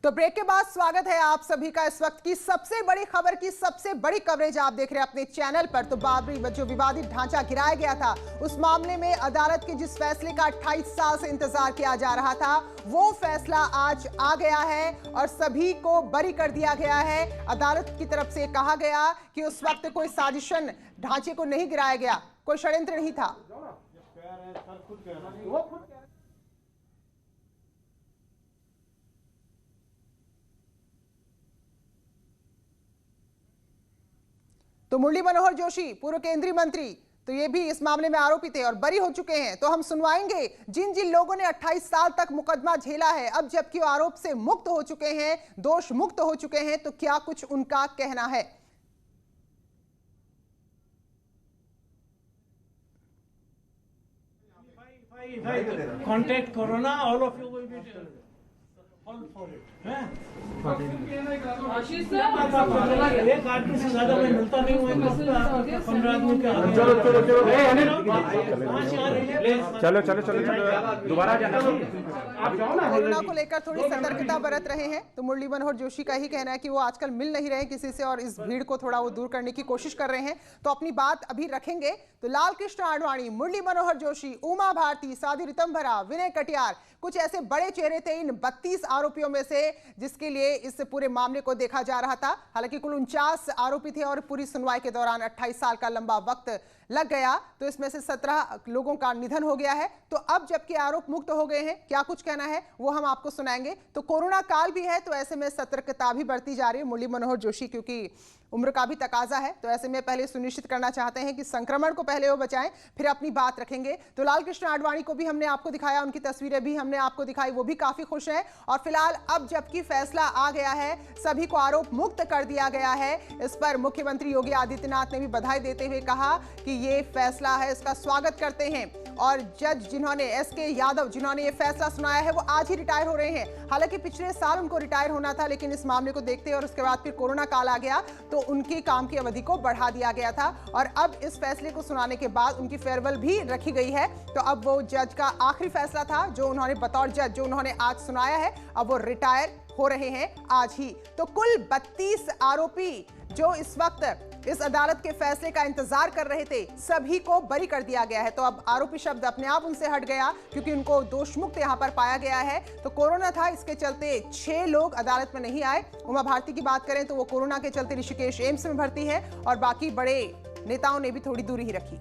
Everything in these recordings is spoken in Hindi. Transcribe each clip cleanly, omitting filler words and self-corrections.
तो ब्रेक के बाद स्वागत है आप सभी का इस वक्त की सबसे बड़ी खबर की सबसे बड़ी कवरेज आप देख रहे हैं अपने चैनल पर। तो बाबरी जो विवादित ढांचा गिराया गया था, उस मामले में अदालत के जिस फैसले का 28 साल से इंतजार किया जा रहा था, वो फैसला आज आ गया है और सभी को बरी कर दिया गया है। अदालत की तरफ से कहा गया कि उस वक्त कोई साजिशन ढांचे को नहीं गिराया गया, कोई षड्यंत्र नहीं था। तो मुरली मनोहर जोशी पूर्व केंद्रीय मंत्री, तो ये भी इस मामले में आरोपी थे और बरी हो चुके हैं। तो हम सुनवाएंगे जिन जिन लोगों ने 28 साल तक मुकदमा झेला है, अब जबकि आरोप से मुक्त हो चुके हैं, दोष मुक्त हो चुके हैं, तो क्या कुछ उनका कहना है। Contact Corona, all of you will be all for it. Ashish sir, एक आदमी से ज्यादा मैं मिलता नहीं हूँ, 15 आदमी के आगे। चलो दोबारा जाना। कोरोना को लेकर थोड़ी सतर्कता बरत रहे हैं। तो मुरली मनोहर जोशी का ही कहना है कि वो आजकल मिल नहीं रहे किसी से और इस भीड़ को थोड़ा वो दूर करने की कोशिश कर रहे हैं। तो अपनी बात अभी रखेंगे। तो लाल कृष्ण आडवाणी, मुरली मनोहर जोशी, उमा भारती, साध्वी ऋतंभरा, विनय कटियार, कुछ ऐसे बड़े चेहरे थे इन 32 आरोपियों में से जिसके लिए इस पूरे मामले को देखा जा रहा था। हालांकि कुल 49 आरोपी थे और पूरी सुनवाई के दौरान 28 साल का लंबा वक्त लग गया। तो इसमें से 17 लोगों का निधन हो गया है। तो अब जबकि आरोप मुक्त हो गए हैं, क्या कुछ कहना है वो हम आपको सुनाएंगे। तो कोरोना काल भी है, तो ऐसे में सतर्कता भी बरती जा रही है। मुरली मनोहर जोशी क्योंकि उम्र का भी तकाजा है, तो ऐसे में पहले सुनिश्चित करना चाहते हैं कि संक्रमण को पहले वो बचाएं, फिर अपनी बात रखेंगे। तो लाल कृष्ण आडवाणी को भी हमने आपको दिखाया, उनकी तस्वीरें भी हमने आपको दिखाई, वो भी काफी खुश हैं। और फिलहाल अब जबकि फैसला आ गया है, सभी को आरोप मुक्त कर दिया गया है, इस पर मुख्यमंत्री योगी आदित्यनाथ ने भी बधाई देते हुए कहा कि ये फैसला है, इसका स्वागत करते हैं। और जज जिन्होंने एसके यादव जिन्होंने ये फैसला सुनाया है, वो आज ही रिटायर हो रहे हैं। हालांकि पिछले साल उनको रिटायर होना था, लेकिन इस मामले को देखते और उसके बाद फिर कोरोना काल आ गया, तो उनकी काम की अवधि को बढ़ा दिया गया था। और अब इस फैसले को सुनाने के बाद उनकी फेयरवेल भी रखी गई है। तो अब वो जज का आखिरी फैसला था जो उन्होंने बतौर जज जो उन्होंने आज सुनाया है, अब वो रिटायर हो रहे हैं आज ही। तो कुल 32 आरोपी जो इस वक्त इस अदालत के फैसले का इंतजार कर रहे थे, सभी को बरी कर दिया गया है। तो अब आरोपी शब्द अपने आप उनसे हट गया क्योंकि उनको दोष मुक्त यहां पर पाया गया है। तो कोरोना था, इसके चलते 6 लोग अदालत में नहीं आए। उमा भारती की बात करें तो वो कोरोना के चलते ऋषिकेश एम्स में भर्ती है और बाकी बड़े नेताओं ने भी थोड़ी दूरी ही रखी।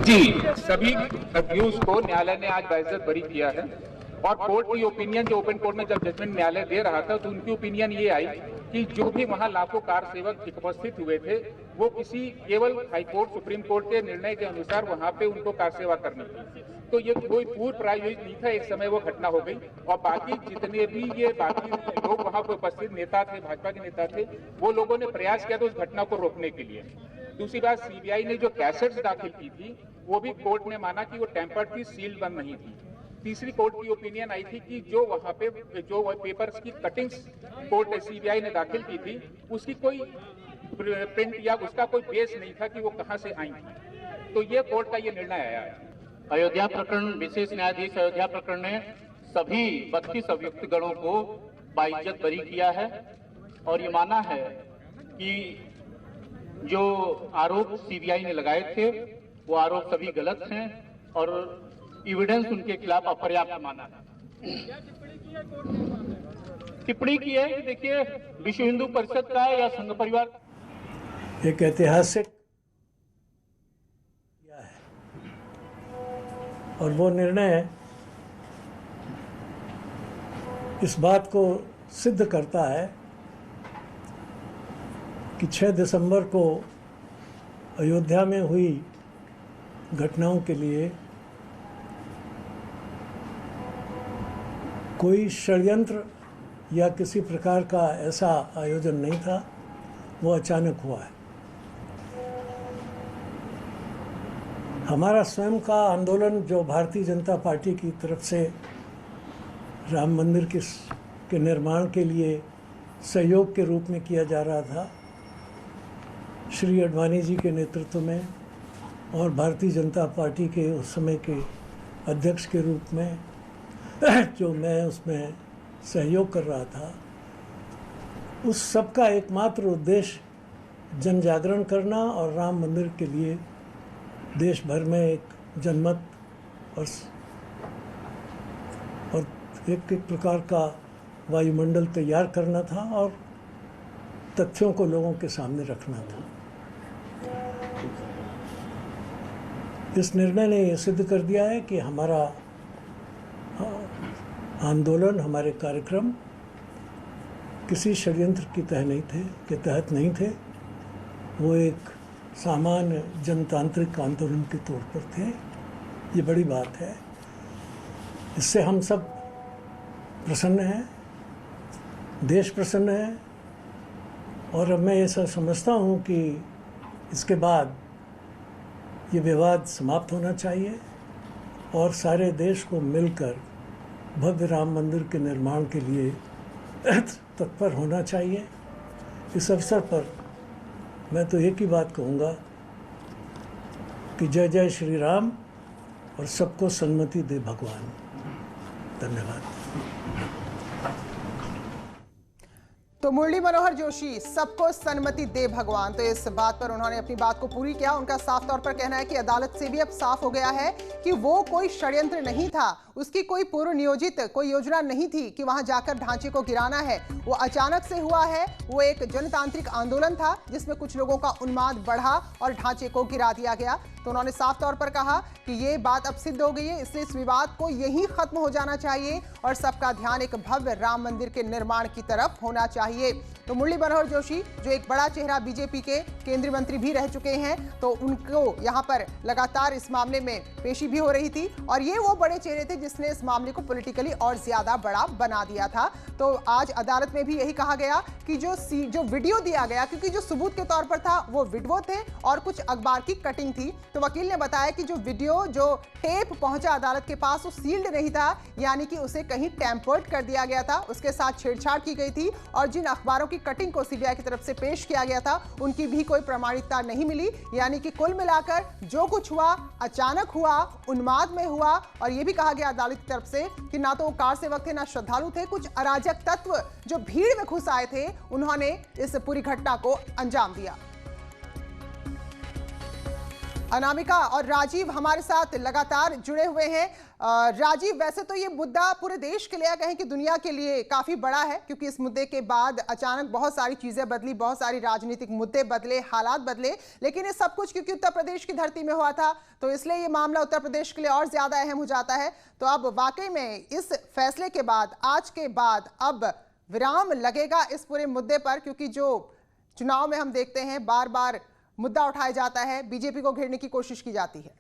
जी, सभी अक्यूज को न्यायालय ने आज बाइज्जत बरी किया है और कोर्ट की ओपिनियन जो ओपन कोर्ट में जब जजमेंट न्यायालय दे रहा था, तो उनकी ओपिनियन ये आई कि जो भी वहां लाखों कार सेवक उपस्थित हुए थे, वो किसी केवल हाईकोर्ट सुप्रीम कोर्ट के निर्णय के अनुसार वहां पे उनको कार सेवा करनी थी। तो ये कोई पूर्व प्रायोजित नहीं था, एक समय वो घटना हो गई। और बाकी जितने भी ये बाकी लोग वहां पे उपस्थित नेता थे, भाजपा के नेता थे, वो लोगों ने प्रयास किया था उस घटना को रोकने के लिए। दूसरी बात, सीबीआई ने जो कैसेट्स दाखिल की थी, वो भी कोर्ट ने माना कि वो टेम्पर्ड थी, सील्ड बंद नहीं थी। तीसरी कोर्ट की ओपिनियन आई थी कि जो वहां पे जो पेपर्स की कटिंग्स कोर्ट सीबीआई ने दाखिल की थी, उसकी कोई प्रिंट या उसका कोई बेस नहीं था कि वो कहां से आई थी। तो ये कोर्ट का ये निर्णय आया है। अयोध्या प्रकरण, विशेष न्यायाधीश अयोध्या प्रकरण ने सभी 32 अभियुक्तगणों को बाइज्जत बरी किया है और ये माना है कि जो आरोप सीबीआई ने लगाए थे, वो आरोप सभी गलत हैं और एविडेंस उनके खिलाफ अपर्याप्त माना है। टिप्पणी की है कि देखिए, विश्व हिंदू परिषद का या संघ परिवार एक ऐतिहासिक है और वो निर्णय इस बात को सिद्ध करता है कि 6 दिसंबर को अयोध्या में हुई घटनाओं के लिए कोई षड्यंत्र या किसी प्रकार का ऐसा आयोजन नहीं था, वो अचानक हुआ है। हमारा स्वयं का आंदोलन जो भारतीय जनता पार्टी की तरफ से राम मंदिर के निर्माण के लिए सहयोग के रूप में किया जा रहा था, श्री आडवाणी जी के नेतृत्व में और भारतीय जनता पार्टी के उस समय के अध्यक्ष के रूप में जो मैं उसमें सहयोग कर रहा था, उस सब का एकमात्र उद्देश्य जन जागरण करना और राम मंदिर के लिए देश भर में एक जनमत और एक प्रकार का वायुमंडल तैयार करना था और तथ्यों को लोगों के सामने रखना था। इस निर्णय ने यह सिद्ध कर दिया है कि हमारा आंदोलन, हमारे कार्यक्रम किसी षड्यंत्र के तहत नहीं थे। वो एक सामान्य जनतांत्रिक आंदोलन के तौर पर थे। ये बड़ी बात है। इससे हम सब प्रसन्न हैं, देश प्रसन्न है। और अब मैं ऐसा समझता हूँ कि इसके बाद ये विवाद समाप्त होना चाहिए और सारे देश को मिलकर भव्य राम मंदिर के निर्माण के लिए तत्पर होना चाहिए। इस अवसर पर मैं तो एक ही बात कहूँगा कि जय जय श्री राम और सबको सन्मति दे भगवान। धन्यवाद। तो मुरली मनोहर जोशी, सबको सन्मति दे भगवान, तो इस बात पर उन्होंने अपनी बात को पूरी किया। उनका साफ तौर पर कहना है कि अदालत से भी अब साफ हो गया है कि वो कोई षड्यंत्र नहीं था, उसकी कोई पूर्व नियोजित कोई योजना नहीं थी कि वहां जाकर ढांचे को गिराना है। वो अचानक से हुआ है। वो एक जनतांत्रिक आंदोलन था जिसमें कुछ लोगों का उन्माद बढ़ा और ढांचे को गिरा दिया गया। तो उन्होंने साफ तौर पर कहा कि ये बात अब सिद्ध हो गई है, इसलिए इस विवाद को यहीं खत्म हो जाना चाहिए और सबका ध्यान एक भव्य राम मंदिर के निर्माण की तरफ होना चाहिए। तो मुरली मनोहर जोशी, जो एक बड़ा चेहरा बीजेपी के केंद्रीय मंत्री भी रह चुके हैं, तो उनको यहाँ पर लगातार इस मामले में पेशी भी हो रही थी और ये वो बड़े चेहरे थे जिसने इस मामले को पॉलिटिकली और ज्यादा बड़ा बना दिया था। तो आज अदालत में भी यही कहा गया कि जो वीडियो दिया गया, क्योंकि जो सबूत के तौर पर था वो वीडियो थे और कुछ अखबार की कटिंग थी, तो वकील ने बताया कि जो वीडियो, जो टेप पहुंचा अदालत के पास, वो सील्ड नहीं था, यानी कि उसे कहीं टैंपर्ड कर दिया गया था, उसके साथ छेड़छाड़ की गई थी और जिन अखबारों की कटिंग को सीबीआई की तरफ से पेश किया गया था उनकी भी कोई प्रमाणिकता नहीं मिली। यानी कि कुल मिलाकर जो कुछ हुआ अचानक हुआ, उन्माद में हुआ और यह भी कहा गया अदालत की तरफ से कि ना तो वो कार सेवक थे ना श्रद्धालु थे, कुछ अराजक तत्व जो भीड़ में घुस आए थे उन्होंने इस पूरी घटना को अंजाम दिया। अनामिका और राजीव हमारे साथ लगातार जुड़े हुए हैं। राजीव, वैसे तो ये मुद्दा पूरे देश के लिए, कहें कि दुनिया के लिए काफी बड़ा है, क्योंकि इस मुद्दे के बाद अचानक बहुत सारी चीजें बदली, बहुत सारी राजनीतिक मुद्दे बदले, हालात बदले, लेकिन ये सब कुछ क्योंकि उत्तर प्रदेश की धरती में हुआ था, तो इसलिए ये मामला उत्तर प्रदेश के लिए और ज्यादा अहम हो जाता है। तो अब वाकई में इस फैसले के बाद, आज के बाद अब विराम लगेगा इस पूरे मुद्दे पर, क्योंकि जो चुनाव में हम देखते हैं बार बार मुद्दा उठाया जाता है, बीजेपी को घेरने की कोशिश की जाती है।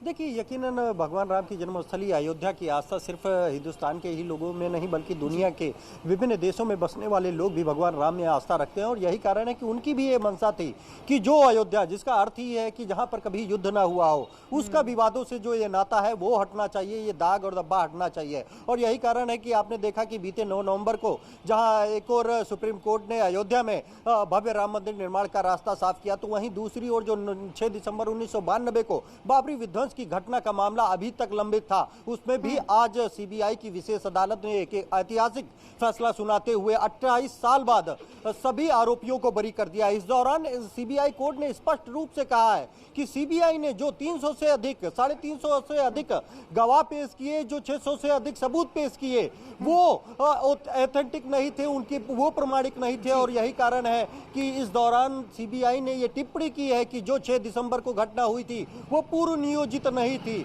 देखिए, यकीनन भगवान राम की जन्मस्थली अयोध्या की आस्था सिर्फ हिंदुस्तान के ही लोगों में नहीं बल्कि दुनिया के विभिन्न देशों में बसने वाले लोग भी भगवान राम में आस्था रखते हैं और यही कारण है कि उनकी भी ये मंशा थी कि जो अयोध्या, जिसका अर्थ ही है कि जहां पर कभी युद्ध ना हुआ हो, उसका विवादों से जो ये नाता है वो हटना चाहिए, ये दाग और धब्बा हटना चाहिए। और यही कारण है कि आपने देखा कि बीते 9 नवंबर को जहाँ एक और सुप्रीम कोर्ट ने अयोध्या में भव्य राम मंदिर निर्माण का रास्ता साफ किया, तो वहीं दूसरी ओर जो 6 दिसंबर 1992 को बाबरी विध्वंस की घटना का मामला अभी तक लंबित था, उसमें भी आज सीबीआई की विशेष अदालत ने एक ऐतिहासिक फैसला सुनाते हुए 28 साल बाद सभी आरोपियों को बरी कर दिया। इस दौरान सीबीआई कोर्ट ने स्पष्ट रूप से कहा है कि सीबीआई ने जो 300 से अधिक, 350 से अधिक गवाह पेश किए, जो 600 से अधिक सबूत पेश किए, वो ऑथेंटिक नहीं थे, उनके वो प्रमाणिक नहीं थे। और यही कारण है कि इस दौरान सीबीआई ने ये टिप्पणी की है कि जो 6 दिसंबर को घटना हुई थी वो पूर्व नियोजित नहीं थी।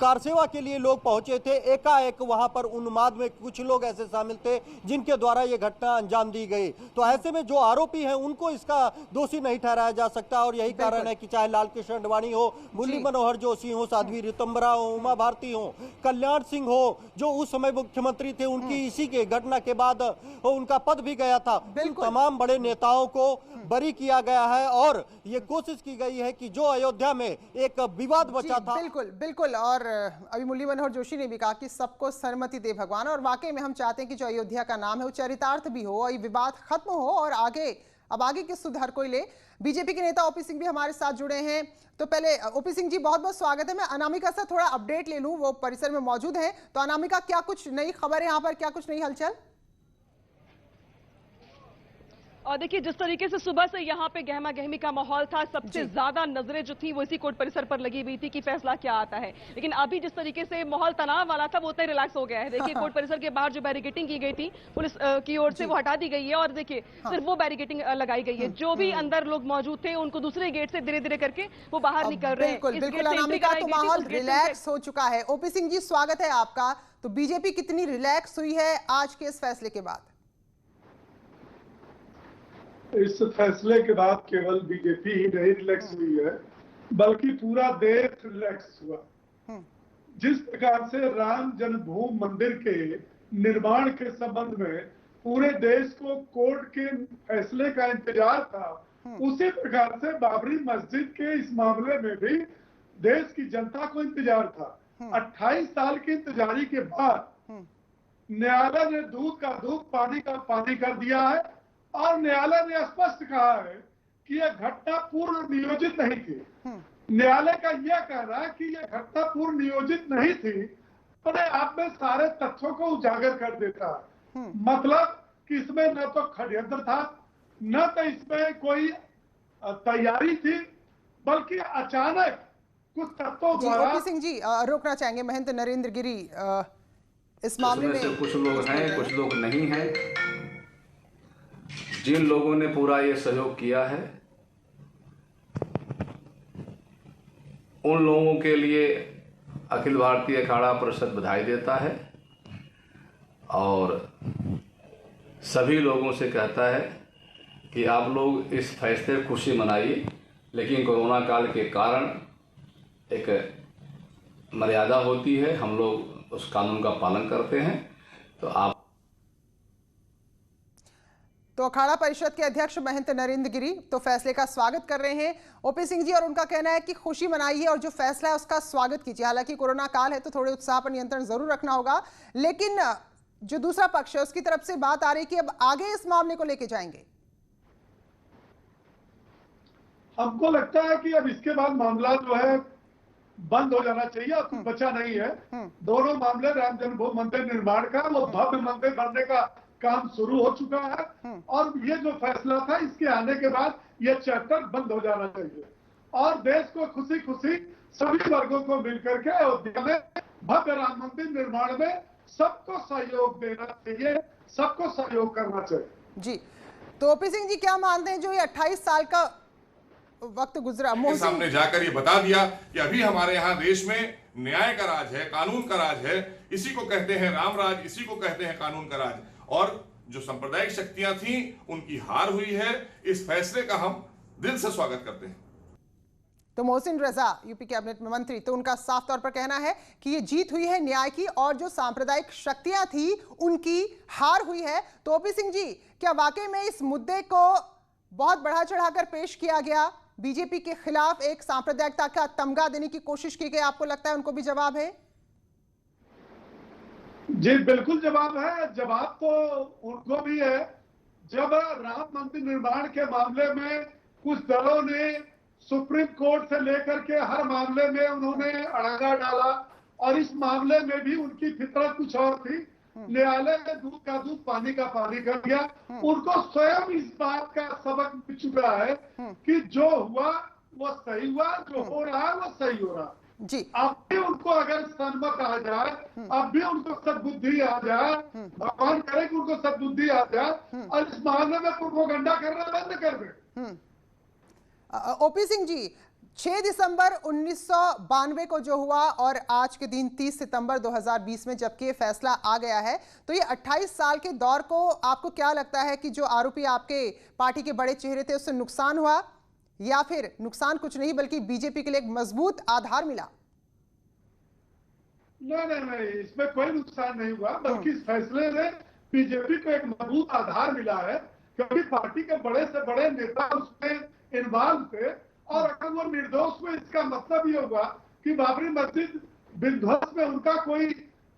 कार सेवा के लिए लोग पहुंचे थे, एकाएक वहां पर उन्माद में कुछ लोग ऐसे शामिल थे जिनके द्वारा ये घटना अंजाम दी गई। तो ऐसे में जो आरोपी हैं उनको इसका दोषी नहीं ठहराया जा सकता। और यही कारण है कि चाहे लाल कृष्ण आडवाणी हो, मुरली मनोहर जोशी हो, साध्वी ऋतंबरा हो, उमा भारती हो, कल्याण सिंह हो, जो उस समय मुख्यमंत्री थे, उनकी इसी के घटना के बाद उनका पद भी गया था, तमाम बड़े नेताओं को बरी किया गया है और ये कोशिश की गई है कि जो अयोध्या में एक विवाद बचा था। बिल्कुल बिल्कुल। और अभी मुरली मनोहर जोशी ने भी कहा कि सबको सन्मति दे भगवान, और वाकई में हम चाहते हैं कि जो अयोध्या का नाम है वो चरितार्थ भी हो और ये विवाद खत्म हो और आगे अब आगे किस सुधार को ले। बीजेपी के नेता ओपी सिंह भी हमारे साथ जुड़े हैं। तो पहले ओपी सिंह जी बहुत बहुत स्वागत है। मैं अनामिका से थोड़ा अपडेट ले लूं, वो परिसर में मौजूद है। तो अनामिका, क्या कुछ नई खबर है यहाँ पर, क्या कुछ नई हलचल? और देखिए, जिस तरीके से सुबह से यहाँ पे गहमा गहमी का माहौल था, सबसे ज्यादा नजरें जो थी वो इसी कोर्ट परिसर पर लगी हुई थी कि फैसला क्या आता है। लेकिन अभी जिस तरीके से माहौल तनाव वाला था वो उतना रिलैक्स हो गया है। देखिए, कोर्ट परिसर के बाहर जो बैरिकेटिंग की गई थी पुलिस की ओर से, वो हटा दी गई है और देखिए सिर्फ वो बैरिकेटिंग लगाई गई है। जो भी अंदर लोग मौजूद थे उनको दूसरे गेट से धीरे धीरे करके वो बाहर निकल रहे हैं। बिल्कुल अनामिका, तो माहौल रिलैक्स हो चुका है। ओपी सिंह जी स्वागत है आपका। तो बीजेपी कितनी रिलैक्स हुई है आज के इस फैसले के बाद? इस फैसले के बाद केवल बीजेपी ही नहीं रिलैक्स हुई है, बल्कि पूरा देश रिलैक्स हुआ। जिस प्रकार से राम जन्मभूमि मंदिर के निर्माण के संबंध में पूरे देश को कोर्ट के फैसले का इंतजार था, उसी प्रकार से बाबरी मस्जिद के इस मामले में भी देश की जनता को इंतजार था। 28 साल की इंतजारी के बाद न्यायालय ने दूध का दूध, पानी का पानी कर दिया है और न्यायालय ने स्पष्ट कहा है कि यह घटना पूर्व नियोजित नहीं थी। न्यायालय का यह कहना है कि यह घटना पूर्व नियोजित नहीं थी, अपने आप में सारे तथ्यों को उजागर कर देता है। मतलब कि इसमें न तो षड्यंत्र था, न तो इसमें कोई तैयारी थी, बल्कि अचानक कुछ तत्वों द्वारा। ओपी सिंह जी रोकना चाहेंगे महंत नरेंद्र गिरी इस मामले में। कुछ लोग हैं, कुछ लोग नहीं हैं। जिन लोगों ने पूरा ये सहयोग किया है उन लोगों के लिए अखिल भारतीय अखाड़ा परिषद बधाई देता है और सभी लोगों से कहता है कि आप लोग इस फैसले खुशी मनाइए, लेकिन कोरोना काल के कारण एक मर्यादा होती है, हम लोग उस कानून का पालन करते हैं। तो अखाड़ा परिषद के अध्यक्ष महंत नरेंद्र गिरी तो फैसले का स्वागत कर रहे हैं। ओपी सिंह जी, और उनका कहना है कि खुशी मनाइए और जो फैसला है उसका स्वागत कीजिए। हालांकि कोरोना काल है तो थोड़े उत्साह पर नियंत्रण जरूर रखना होगा, लेकिन जो दूसरा पक्ष है उसकी तरफ से बात आ रही है कि अब आगे इस मामले को लेके जाएंगे। हमको लगता है कि अब इसके बाद मामला जो है बंद हो जाना चाहिए, अब कुछ बचा नहीं है। दोनों मामले, राम जन्मभूमि मंदिर निर्माण का, वो भव्य मंदिर बनने का काम शुरू हो चुका है और ये जो फैसला था इसके आने के बाद ये चैप्टर बंद हो जाना चाहिए और देश को खुशी खुशी सभी वर्गों को मिलकर के अयोध्या में भव्य राम मंदिर निर्माण में सबको सहयोग देना चाहिए, सबको सहयोग करना चाहिए। जी, तो ओपी सिंह जी क्या मानते हैं, जो ये 28 साल का वक्त गुजरा, सामने जाकर ये बता दिया कि अभी हमारे यहाँ देश में न्याय का राज है, कानून का राज है, इसी को कहते हैं राम राज, इसी को कहते हैं कानून का राज। और जो सांप्रदायिक शक्तियां थी उनकी हार हुई है। इस फैसले का हम दिल से स्वागत करते हैं। तो मोहसिन रजा यूपी कैबिनेट में मंत्री, तो उनका साफ तौर पर कहना है कि ये जीत हुई है न्याय की और जो सांप्रदायिक शक्तियां थी उनकी हार हुई है। तो ओपी सिंह जी, क्या वाकई में इस मुद्दे को बहुत बढ़ा चढ़ाकर पेश किया गया, बीजेपी के खिलाफ एक सांप्रदायिकता का तमगा देने की कोशिश की गई? आपको लगता है उनको भी जवाब है? जी बिल्कुल जवाब है। जवाब तो उनको भी है। जब राम मंदिर निर्माण के मामले में कुछ दलों ने सुप्रीम कोर्ट से लेकर के हर मामले में उन्होंने अड़ंगा डाला और इस मामले में भी उनकी फितरत कुछ और थी, न्यायालय ने दूध का दूध पानी का पानी कर दिया। उनको स्वयं इस बात का सबक मिल चुका है कि जो हुआ वो सही हुआ, जो हो रहा है वो सही हो रहा जी। अब भी उनको अगर सन्मत आ जाए, अब भी उनको सद्बुद्धि आ जाए, भगवान करे कि उनको सद्बुद्धि आ जाए और इस मामले में प्रोपेगेंडा करना बंद कर दे। ओपी सिंह जी, 6 दिसंबर 1992 को जो हुआ और आज के दिन 30 सितंबर 2020 में जबकि ये फैसला आ गया है, तो ये 28 साल के दौर को आपको क्या लगता है कि जो आरोपी आपके पार्टी के बड़े चेहरे थे उससे नुकसान हुआ या फिर नुकसान कुछ नहीं बल्कि बीजेपी के लिए एक मजबूत आधार मिला? नहीं, इसमें कोई नुकसान नहीं हुआ, बल्कि इस फैसले ने बीजेपी को एक मजबूत आधार मिला है, क्योंकि पार्टी के बड़े से बड़े नेता उसमें इन्वॉल्व थे और अगर वो निर्दोष हुए इसका मतलब ये होगा कि बाबरी मस्जिद विध्वंस में उनका कोई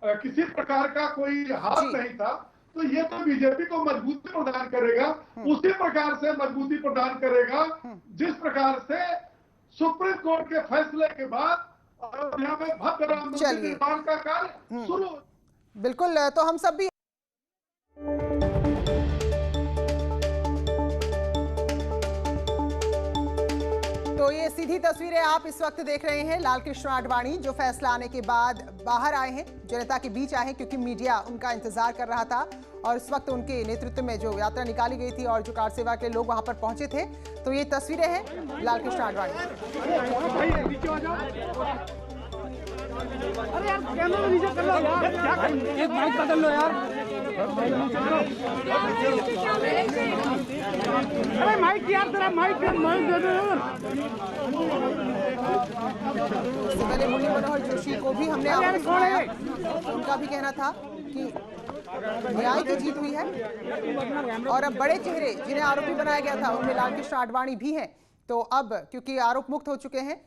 किसी प्रकार का कोई हाथ नहीं था। तो ये तो बीजेपी को मजबूती प्रदान करेगा, उसी प्रकार से मजबूती प्रदान करेगा जिस प्रकार से सुप्रीम कोर्ट के फैसले के बाद अयोध्या में भव्य राम मंदिर निर्माण का कार्य शुरू। बिल्कुल, तो हम सब भी तो ये सीधी तस्वीरें आप इस वक्त देख रहे हैं लाल कृष्ण आडवाणी जो फैसला आने के बाद बाहर आए हैं, जनता के बीच आए हैं, क्योंकि मीडिया उनका इंतजार कर रहा था और इस वक्त उनके नेतृत्व में जो यात्रा निकाली गई थी और जो कार सेवा के लोग वहां पर पहुंचे थे। तो ये तस्वीरें हैं लाल कृष्ण आडवाणी। अरे यार कैमरा नीचे कर लो यार, एक माइक बदल लो यार। अरे माइक यार, तेरा माइक दे दो यार। पहले मुरली मनोहर जोशी को भी हमने आपको सुनाया, उनका भी कहना था कि न्याय की जीत हुई है और अब बड़े चेहरे जिन्हें आरोपी बनाया गया था उनमें लाल कृष्ण आडवाणी भी हैं। तो अब क्योंकि आरोप मुक्त हो चुके हैं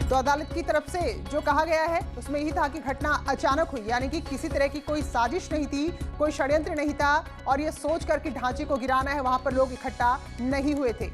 तो अदालत की तरफ से जो कहा गया है उसमें यही था कि घटना अचानक हुई, यानी कि किसी तरह की कोई साजिश नहीं थी, कोई षड्यंत्र नहीं था और ये सोच कर कि ढांचे को गिराना है वहां पर लोग इकट्ठा नहीं हुए थे।